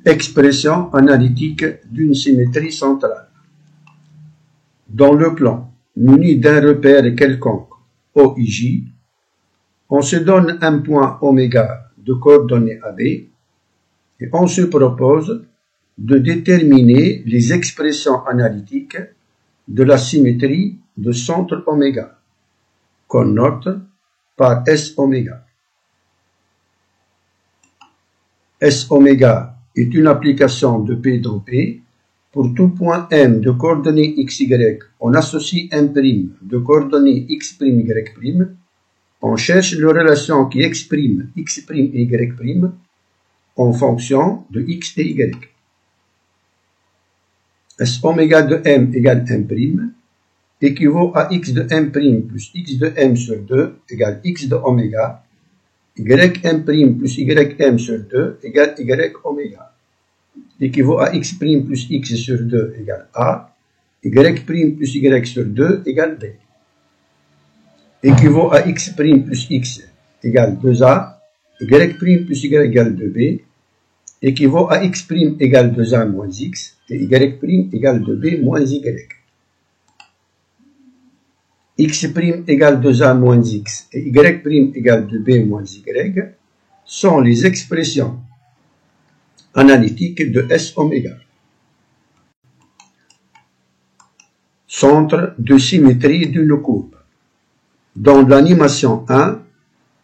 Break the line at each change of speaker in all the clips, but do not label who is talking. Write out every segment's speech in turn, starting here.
Expression analytique d'une symétrie centrale. Dans le plan, muni d'un repère quelconque OIJ, on se donne un point oméga de coordonnées AB et on se propose de déterminer les expressions analytiques de la symétrie de centre oméga, qu'on note par S oméga. S oméga est une application de P dans P. Pour tout point M de coordonnées XY, on associe M' de coordonnées X', on cherche la relation qui exprime X' et Y' en fonction de X et Y. S oméga de M égale M' équivaut à X de M' plus X de M sur 2 égale X de oméga, Ym' plus Ym sur 2 égale Y oméga. Équivaut à X' plus X sur 2 égale A, Y' plus Y sur 2 égale B. Équivaut à X' plus X égale 2A, Y' plus Y égale 2B, équivaut à X' égale 2A moins X, et Y' égale 2B moins Y. X' égale 2A moins X et Y' égale 2B moins Y sont les expressions analytiques de S oméga. Centre de symétrie d'une courbe. Dans l'animation 1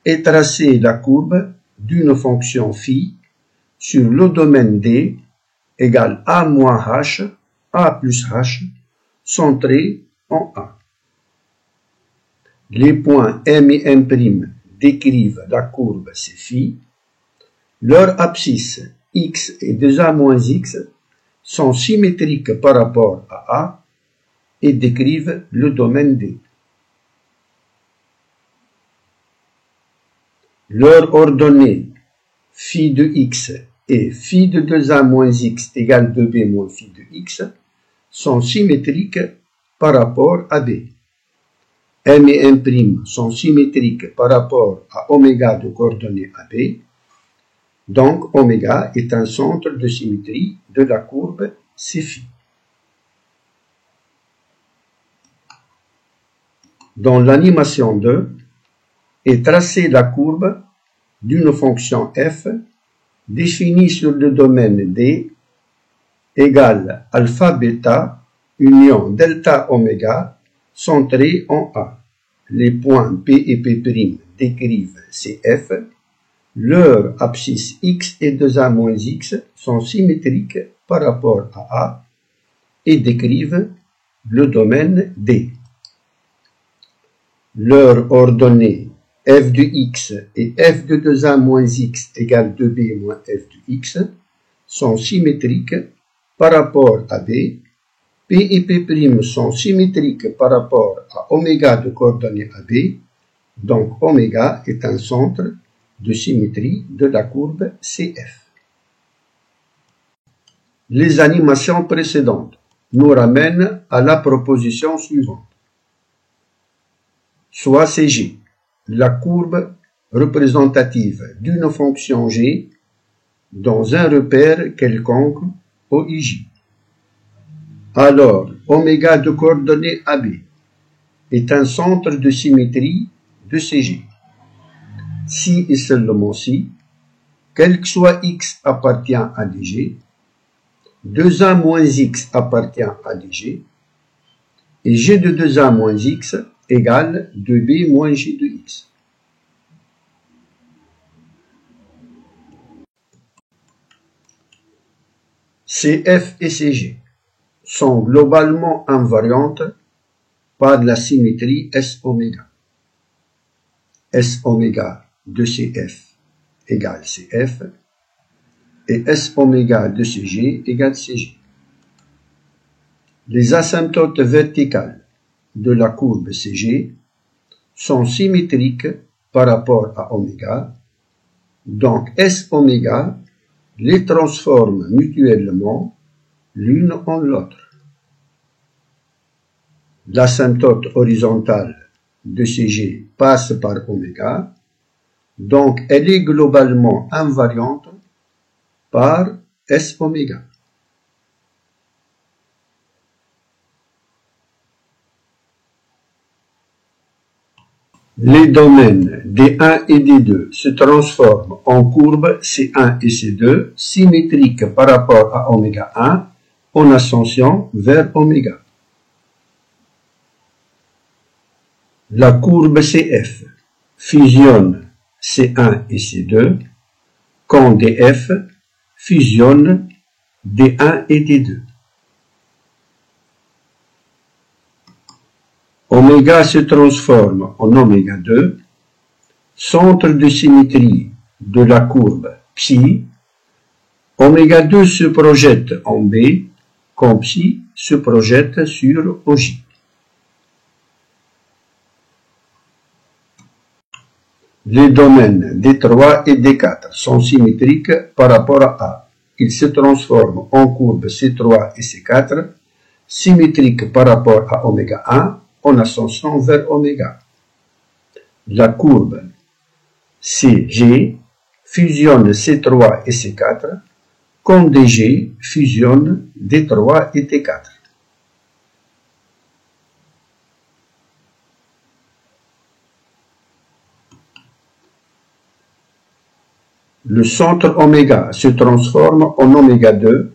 est tracée la courbe d'une fonction phi sur le domaine D égale A moins H, A plus H, centré en A. Les points M et M' décrivent la courbe C phi. Leurs abscisses X et 2A moins X sont symétriques par rapport à A et décrivent le domaine D. Leurs ordonnées phi de X et phi de 2A moins X égale 2B moins phi de X sont symétriques par rapport à B. M et M' sont symétriques par rapport à oméga de coordonnées AB. Donc, oméga est un centre de symétrie de la courbe C phi. Dans l'animation 2, est tracée la courbe d'une fonction f définie sur le domaine D égale alpha bêta union delta oméga centré en A. Les points P et P' décrivent CF. Leurs abscisses X et 2A moins X sont symétriques par rapport à A et décrivent le domaine D. Leurs ordonnées f de X et f de 2A moins X égale 2B moins f de X sont symétriques par rapport à B. P et P' sont symétriques par rapport à oméga de coordonnées AB. Donc oméga est un centre de symétrie de la courbe CF. Les animations précédentes nous ramènent à la proposition suivante. Soit CG, la courbe représentative d'une fonction G dans un repère quelconque OIJ. Alors, oméga de coordonnées AB est un centre de symétrie de CG. Si et seulement si, quel que soit X appartient à DG, 2A moins X appartient à DG, et G de 2A moins X égale 2B moins G de X. CF et CG sont globalement invariantes par la symétrie S oméga. S oméga de CF égale CF et S oméga de CG égale CG. Les asymptotes verticales de la courbe CG sont symétriques par rapport à oméga, donc S oméga les transforme mutuellement l'une en l'autre. L'asymptote horizontale de CG passe par oméga, donc elle est globalement invariante par S oméga. Les domaines D1 et D2 se transforment en courbes C1 et C2 symétriques par rapport à oméga 1 en ascension vers oméga. La courbe CF fusionne C1 et C2 quand DF fusionne D1 et D2. Oméga se transforme en oméga 2, centre de symétrie de la courbe psi. Oméga 2 se projette en B quand psi se projette sur OJ. Les domaines D3 et D4 sont symétriques par rapport à A. Ils se transforment en courbes C3 et C4, symétriques par rapport à oméga 1, en ascension vers oméga. La courbe CG fusionne C3 et C4, quand DG fusionne D3 et T4. Le centre oméga se transforme en oméga 2,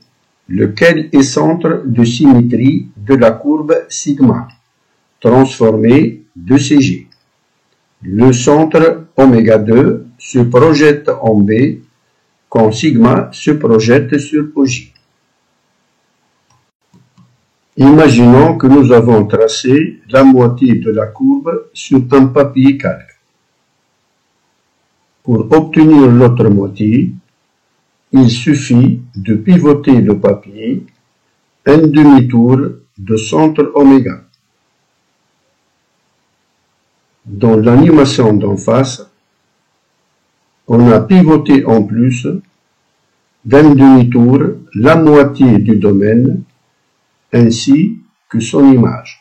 lequel est centre de symétrie de la courbe sigma, transformée de CG. Le centre oméga 2 se projette en B quand sigma se projette sur OJ. Imaginons que nous avons tracé la moitié de la courbe sur un papier calque. Pour obtenir l'autre moitié, il suffit de pivoter le papier un demi-tour de centre oméga. Dans l'animation d'en face, on a pivoté en plus d'un demi-tour la moitié du domaine ainsi que son image.